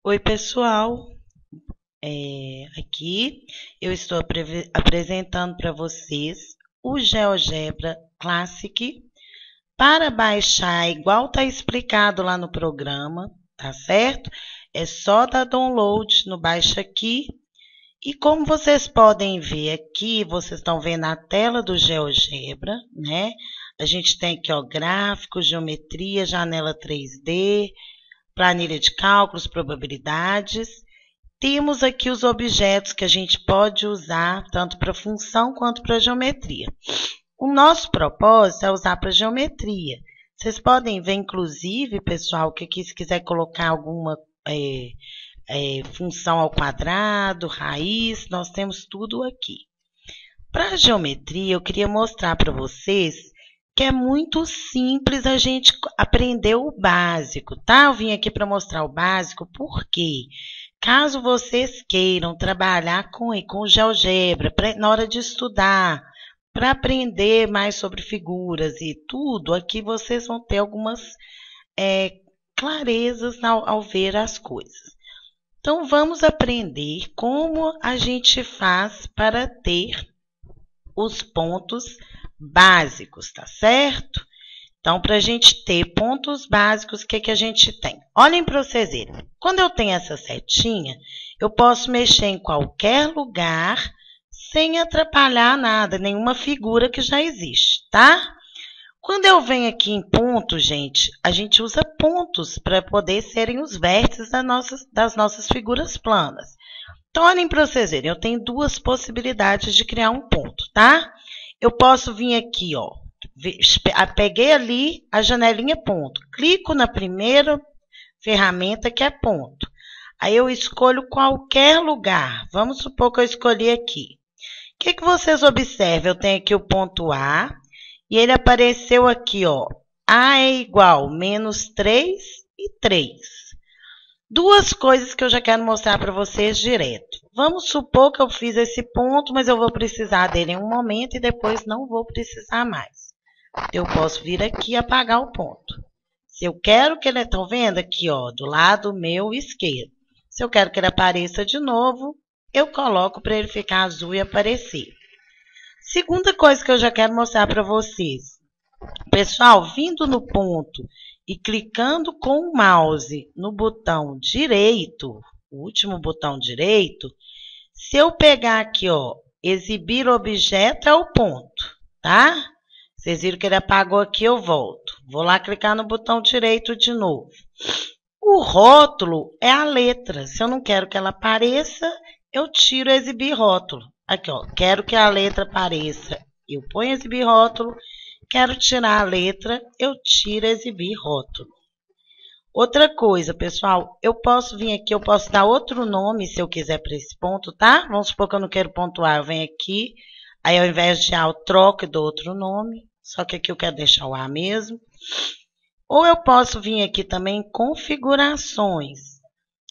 Oi, pessoal. Aqui eu estou apresentando para vocês o GeoGebra Classic para baixar, igual está explicado lá no programa, tá certo? É só dar download no Baixa Aqui. E como vocês podem ver aqui, vocês estão vendo a tela do GeoGebra, né? A gente tem aqui, ó, gráficos, geometria, janela 3D, planilha de cálculos, probabilidades. Temos aqui os objetos que a gente pode usar tanto para função quanto para geometria. O nosso propósito é usar para geometria. Vocês podem ver, inclusive, pessoal, que aqui se quiser colocar alguma função ao quadrado, raiz, nós temos tudo aqui. Para geometria, eu queria mostrar para vocês que é muito simples a gente aprender o básico, tá? Eu vim aqui para mostrar o básico porque, caso vocês queiram trabalhar com o GeoGebra, na hora de estudar, para aprender mais sobre figuras e tudo, aqui vocês vão ter algumas clarezas ao ver as coisas. Então, vamos aprender como a gente faz para ter os pontos básicos, tá certo? Então, para a gente ter pontos básicos, o que a gente tem? Olhem para vocês verem. Quando eu tenho essa setinha, eu posso mexer em qualquer lugar sem atrapalhar nada, nenhuma figura que já existe, tá? Quando eu venho aqui em ponto, gente, a gente usa pontos para poder serem os vértices das nossas figuras planas. Então, olhem para vocês verem, eu tenho duas possibilidades de criar um ponto, tá? Eu posso vir aqui, ó, peguei ali a janelinha ponto, clico na primeira ferramenta que é ponto. Aí eu escolho qualquer lugar, vamos supor que eu escolhi aqui. O que vocês observam? Eu tenho aqui o ponto A, e ele apareceu aqui, ó, A é igual menos 3 e 3. Duas coisas que eu já quero mostrar para vocês direto. Vamos supor que eu fiz esse ponto, mas eu vou precisar dele em um momento e depois não vou precisar mais. Eu posso vir aqui e apagar o ponto. Se eu quero que ele... Estão vendo aqui, ó, do lado meu esquerdo. Se eu quero que ele apareça de novo, eu coloco para ele ficar azul e aparecer. Segunda coisa que eu já quero mostrar para vocês. Pessoal, vindo no ponto e clicando com o mouse no botão direito, o último botão direito, se eu pegar aqui, ó, exibir objeto é o ponto, tá? Vocês viram que ele apagou aqui, eu volto. Vou lá clicar no botão direito de novo. O rótulo é a letra. Se eu não quero que ela apareça, eu tiro exibir rótulo. Aqui, ó, quero que a letra apareça, eu ponho exibir rótulo. Quero tirar a letra, eu tiro exibir rótulo. Outra coisa, pessoal, eu posso vir aqui, eu posso dar outro nome se eu quiser para esse ponto, tá? Vamos supor que eu não quero pontuar, eu venho aqui, aí ao invés de A eu troco e dou outro nome, só que aqui eu quero deixar o A mesmo. Ou eu posso vir aqui também em configurações.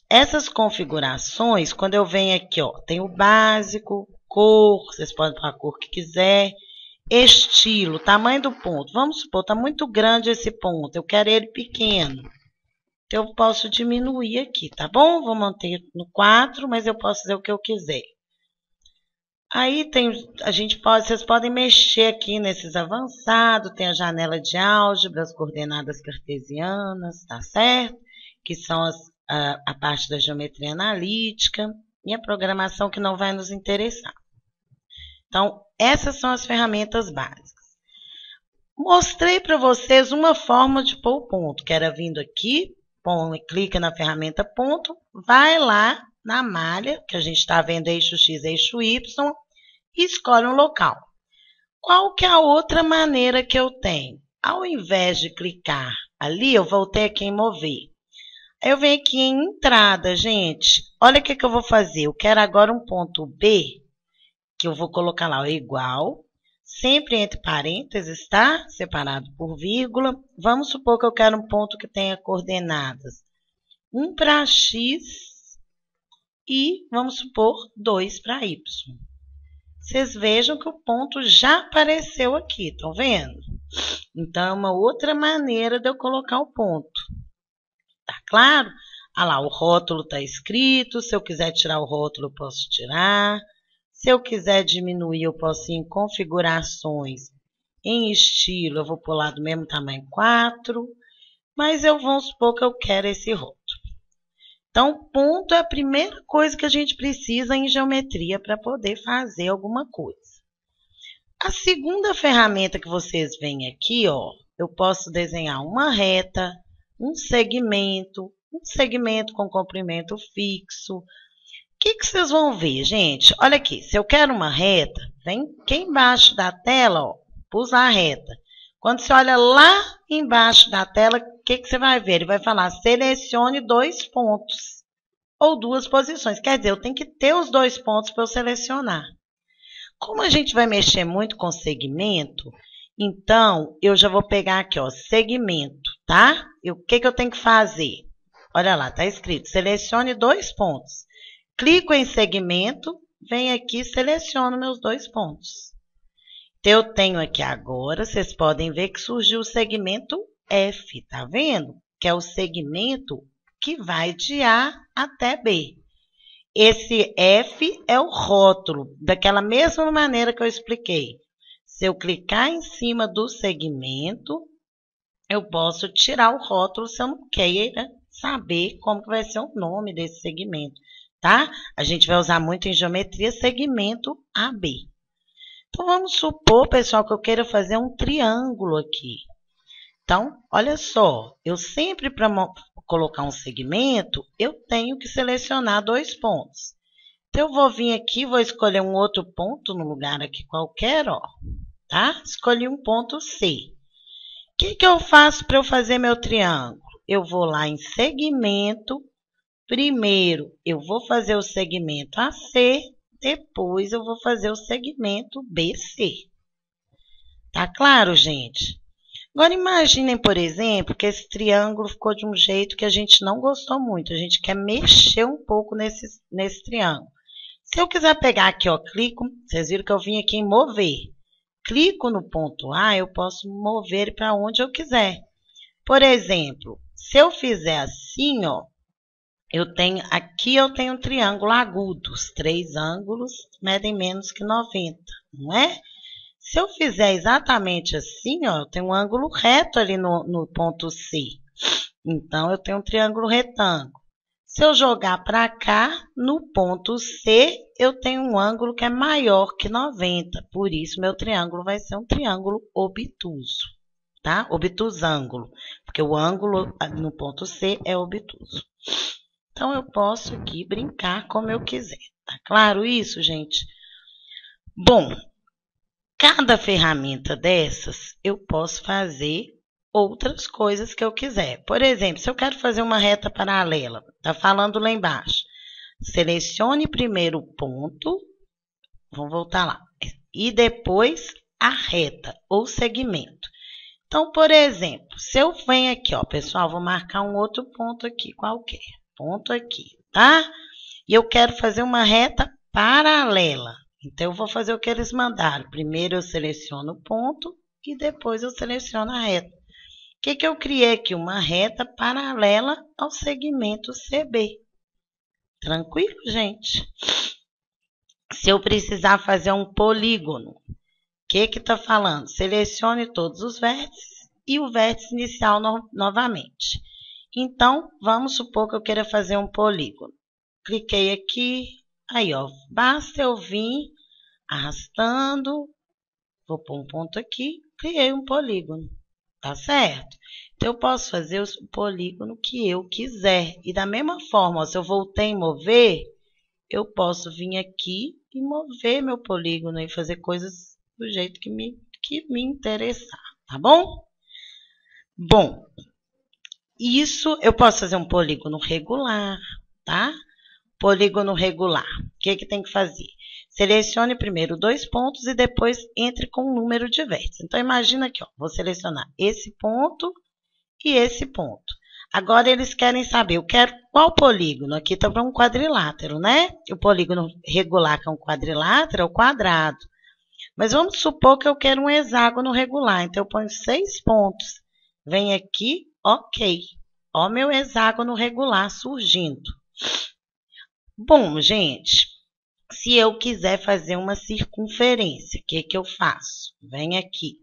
Essas configurações, quando eu venho aqui, ó, tem o básico, cor, vocês podem pôr a cor que quiser. Estilo, tamanho do ponto. Vamos supor, está muito grande esse ponto, eu quero ele pequeno. Então, eu posso diminuir aqui, tá bom? Vou manter no 4, mas eu posso fazer o que eu quiser. Aí vocês podem mexer aqui nesses avançados, tem a janela de álgebra, as coordenadas cartesianas, tá certo? Que são a parte da geometria analítica e a programação que não vai nos interessar. Então, essas são as ferramentas básicas. Mostrei para vocês uma forma de pôr o ponto, que era vindo aqui, clica na ferramenta ponto, vai lá na malha, que a gente está vendo eixo X, eixo Y, e escolhe um local. Qual que é a outra maneira que eu tenho? Ao invés de clicar ali, eu voltei aqui em mover. Aí eu venho aqui em entrada, gente. Olha o que eu vou fazer. Eu quero agora um ponto B, que eu vou colocar lá, igual, sempre entre parênteses, tá? Separado por vírgula. Vamos supor que eu quero um ponto que tenha coordenadas 1 para X e, vamos supor, 2 para Y. Vocês vejam que o ponto já apareceu aqui, estão vendo? Então, é uma outra maneira de eu colocar o ponto. Tá claro? Ah lá, o rótulo está escrito. Se eu quiser tirar o rótulo, eu posso tirar. Se eu quiser diminuir, eu posso ir em configurações. Em estilo, eu vou pular do mesmo tamanho 4. Mas vamos supor que eu quero esse rótulo. Então, ponto é a primeira coisa que a gente precisa em geometria para poder fazer alguma coisa. A segunda ferramenta que vocês veem aqui, ó, eu posso desenhar uma reta, um segmento com comprimento fixo. O que vocês vão ver, gente? Olha aqui, se eu quero uma reta, vem aqui embaixo da tela, ó, pus a reta. Quando você olha lá embaixo da tela, o que você vai ver? Ele vai falar, selecione 2 pontos ou 2 posições. Quer dizer, eu tenho que ter os 2 pontos para eu selecionar. Como a gente vai mexer muito com segmento, então eu já vou pegar aqui, ó, segmento, tá? E o que eu tenho que fazer? Olha lá, tá escrito, selecione 2 pontos. Clico em segmento, venho aqui e seleciono meus 2 pontos. Então, eu tenho aqui agora, vocês podem ver que surgiu o segmento F, tá vendo? Que é o segmento que vai de A até B. Esse F é o rótulo, daquela mesma maneira que eu expliquei. Se eu clicar em cima do segmento, eu posso tirar o rótulo se eu não queira saber como que vai ser o nome desse segmento, tá? A gente vai usar muito em geometria segmento AB. Então, vamos supor, pessoal, que eu queira fazer um triângulo aqui. Então, olha só, eu sempre, para colocar um segmento, eu tenho que selecionar 2 pontos. Então, eu vou vir aqui, vou escolher um outro ponto no lugar aqui qualquer, ó, tá? Escolhi um ponto C. O que eu faço para eu fazer meu triângulo? Eu vou lá em segmento, primeiro eu vou fazer o segmento AC, depois eu vou fazer o segmento BC. Tá claro, gente? Agora, imaginem, por exemplo, que esse triângulo ficou de um jeito que a gente não gostou muito. A gente quer mexer um pouco nesse triângulo. Se eu quiser pegar aqui, ó, clico, vocês viram que eu vim aqui em mover. Clico no ponto A, eu posso mover ele para onde eu quiser. Por exemplo, se eu fizer assim, ó, aqui eu tenho um triângulo agudo. Os 3 ângulos medem menos que 90, não é? Se eu fizer exatamente assim, ó, eu tenho um ângulo reto ali no ponto C. Então, eu tenho um triângulo retângulo. Se eu jogar para cá, no ponto C, eu tenho um ângulo que é maior que 90. Por isso, meu triângulo vai ser um triângulo obtuso, tá? Obtusângulo, porque o ângulo no ponto C é obtuso. Então, eu posso aqui brincar como eu quiser. Tá claro isso, gente? Bom, cada ferramenta dessas, eu posso fazer outras coisas que eu quiser. Por exemplo, se eu quero fazer uma reta paralela, tá falando lá embaixo. Selecione primeiro o ponto, vamos voltar lá, e depois a reta ou segmento. Então, por exemplo, se eu venho aqui, ó, pessoal, vou marcar um outro ponto aqui, qualquer. Ponto aqui, tá? E eu quero fazer uma reta paralela. Então, eu vou fazer o que eles mandaram. Primeiro eu seleciono o ponto e depois eu seleciono a reta. O que eu criei aqui? Uma reta paralela ao segmento CB. Tranquilo, gente? Se eu precisar fazer um polígono, o que está falando? Selecione todos os vértices e o vértice inicial novamente. Então, vamos supor que eu queira fazer um polígono. Cliquei aqui. Aí, ó, basta eu vir arrastando, vou pôr um ponto aqui, criei um polígono, tá certo? Então, eu posso fazer o polígono que eu quiser. E da mesma forma, ó, se eu voltei em mover, eu posso vir aqui e mover meu polígono e fazer coisas do jeito que me interessar, tá bom? Bom, isso eu posso fazer um polígono regular, tá? Polígono regular. O que tem que fazer? Selecione primeiro 2 pontos e depois entre com o número de vértices. Então, imagina aqui, ó, vou selecionar esse ponto e esse ponto. Agora, eles querem saber, eu quero qual polígono? Aqui está para um quadrilátero, né? O polígono regular, que é um quadrilátero, é o quadrado. Mas vamos supor que eu quero um hexágono regular. Então, eu ponho 6 pontos. Vem aqui, ok. Ó, meu hexágono regular surgindo. Bom, gente, se eu quiser fazer uma circunferência, o que que eu faço? Vem aqui.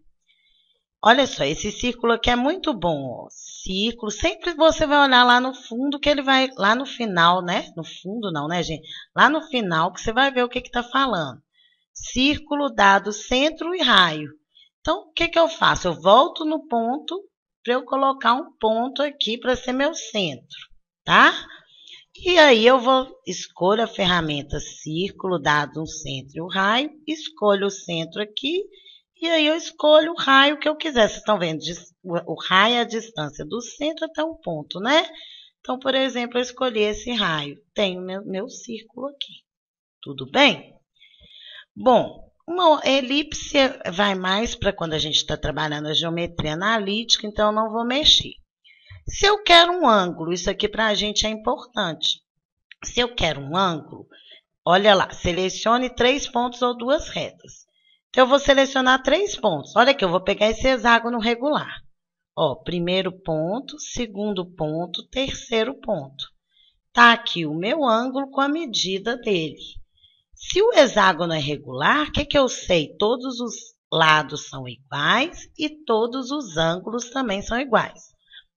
Olha só, esse círculo aqui é muito bom, ó. Círculo, sempre você vai olhar lá no fundo, que ele vai, lá no final, né? No fundo não, né, gente? Lá no final que você vai ver o que que tá falando. Círculo dado centro e raio. Então, o que que eu faço? Eu volto no ponto para eu colocar um ponto aqui para ser meu centro, tá? E aí eu escolho a ferramenta círculo, dado um centro e o raio, escolho o centro aqui, e aí eu escolho o raio que eu quiser. Vocês estão vendo? O raio é a distância do centro até um ponto, né? Então, por exemplo, eu escolhi esse raio. Tenho meu círculo aqui. Tudo bem? Bom, uma elipse vai mais para quando a gente está trabalhando a geometria analítica, então eu não vou mexer. Se eu quero um ângulo, isso aqui para a gente é importante. Se eu quero um ângulo, olha lá, selecione 3 pontos ou 2 retas. Então, eu vou selecionar 3 pontos. Olha aqui, eu vou pegar esse hexágono regular. Ó, primeiro ponto, segundo ponto, terceiro ponto. Tá aqui o meu ângulo com a medida dele. Se o hexágono é regular, o que que eu sei? Todos os lados são iguais e todos os ângulos também são iguais.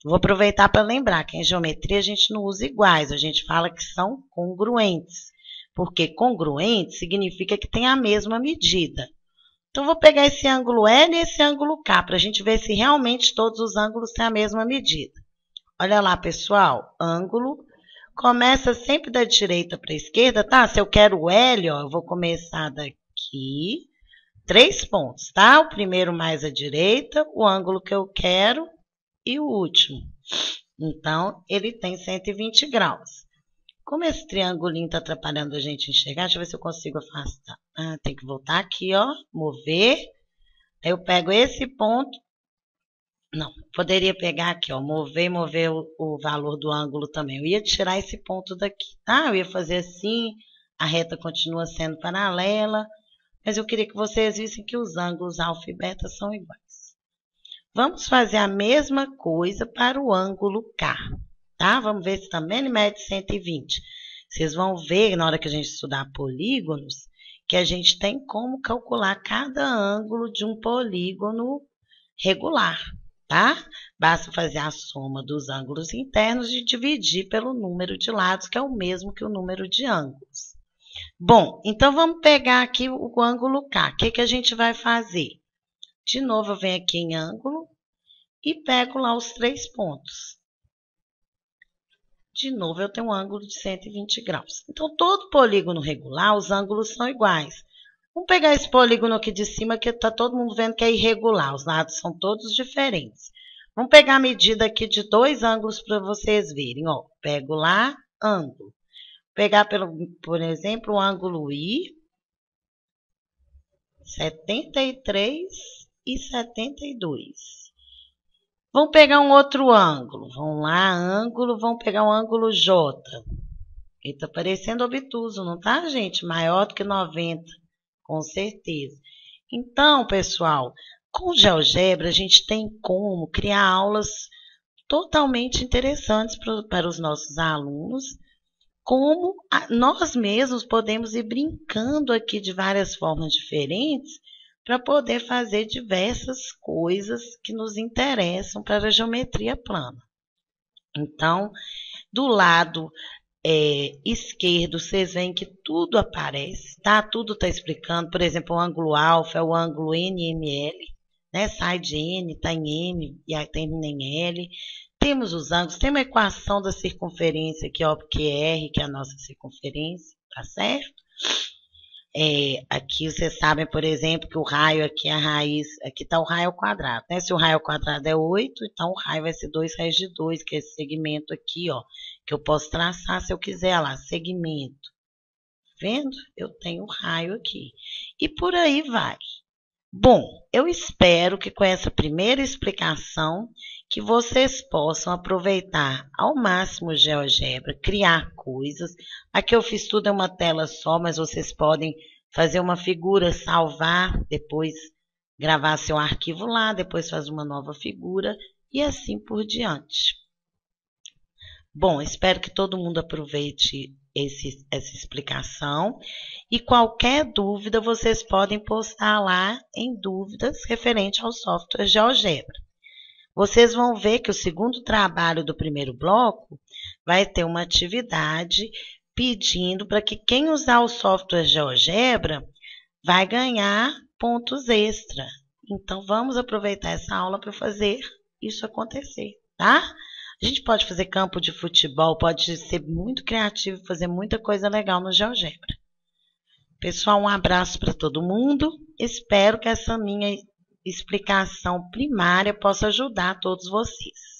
Vou aproveitar para lembrar que em geometria a gente não usa iguais, a gente fala que são congruentes. Porque congruente significa que tem a mesma medida. Então, vou pegar esse ângulo L e esse ângulo K, para a gente ver se realmente todos os ângulos têm a mesma medida. Olha lá, pessoal, ângulo começa sempre da direita para a esquerda, tá? Se eu quero o L, ó, eu vou começar daqui, 3 pontos, tá? O primeiro mais à direita, o ângulo que eu quero e o último. Então, ele tem 120 graus. Como esse triangulinho está atrapalhando a gente enxergar, deixa eu ver se eu consigo afastar. Ah, tem que voltar aqui, ó, mover. Aí eu pego esse ponto. Não, poderia pegar aqui, ó, mover e mover o valor do ângulo também. Eu ia tirar esse ponto daqui, tá? Eu ia fazer assim, a reta continua sendo paralela, mas eu queria que vocês vissem que os ângulos alfa e beta são iguais. Vamos fazer a mesma coisa para o ângulo K, tá? Vamos ver se também ele mede 120. Vocês vão ver, na hora que a gente estudar polígonos, que a gente tem como calcular cada ângulo de um polígono regular, tá? Basta fazer a soma dos ângulos internos e dividir pelo número de lados, que é o mesmo que o número de ângulos. Bom, então vamos pegar aqui o ângulo K. O que que a gente vai fazer? De novo, eu venho aqui em ângulo e pego lá os 3 pontos. De novo, eu tenho um ângulo de 120 graus. Então, todo polígono regular, os ângulos são iguais. Vamos pegar esse polígono aqui de cima, que está todo mundo vendo que é irregular. Os lados são todos diferentes. Vamos pegar a medida aqui de 2 ângulos para vocês verem. Ó, pego lá, ângulo. Pegar, por exemplo, o ângulo I, 73 e 72. Vamos pegar um outro ângulo. Vamos lá, ângulo, vamos pegar um ângulo J. Ele está parecendo obtuso, não tá, gente? Maior do que 90, com certeza. Então, pessoal, com GeoGebra a gente tem como criar aulas totalmente interessantes para os nossos alunos, como nós mesmos podemos ir brincando aqui de várias formas diferentes para poder fazer diversas coisas que nos interessam para a geometria plana. Então, do lado esquerdo, vocês veem que tudo aparece, tá? Tudo está explicando. Por exemplo, o ângulo alfa é o ângulo NML, né? Sai de N, está em M e aí termina em L. Temos os ângulos, tem uma equação da circunferência aqui, ó, que é R, que é a nossa circunferência, tá certo? Aqui vocês sabem, por exemplo, que o raio aqui é a raiz, aqui está o raio ao quadrado, né? Se o raio ao quadrado é 8, então o raio vai ser 2 raiz de 2, que é esse segmento aqui, ó, que eu posso traçar se eu quiser, lá, segmento. Vendo? Eu tenho o raio aqui. E por aí vai. Bom, eu espero que com essa primeira explicação que vocês possam aproveitar ao máximo o GeoGebra, criar coisas. Aqui eu fiz tudo em uma tela só, mas vocês podem fazer uma figura, salvar, depois gravar seu arquivo lá, depois fazer uma nova figura e assim por diante. Bom, espero que todo mundo aproveite essa explicação e qualquer dúvida vocês podem postar lá em dúvidas referente ao software GeoGebra. Vocês vão ver que o segundo trabalho do primeiro bloco vai ter uma atividade pedindo para que quem usar o software GeoGebra vai ganhar pontos extra. Então, vamos aproveitar essa aula para fazer isso acontecer, tá? A gente pode fazer campo de futebol, pode ser muito criativo, fazer muita coisa legal no GeoGebra. Pessoal, um abraço para todo mundo. Espero que essa minha explicação primária possa ajudar todos vocês.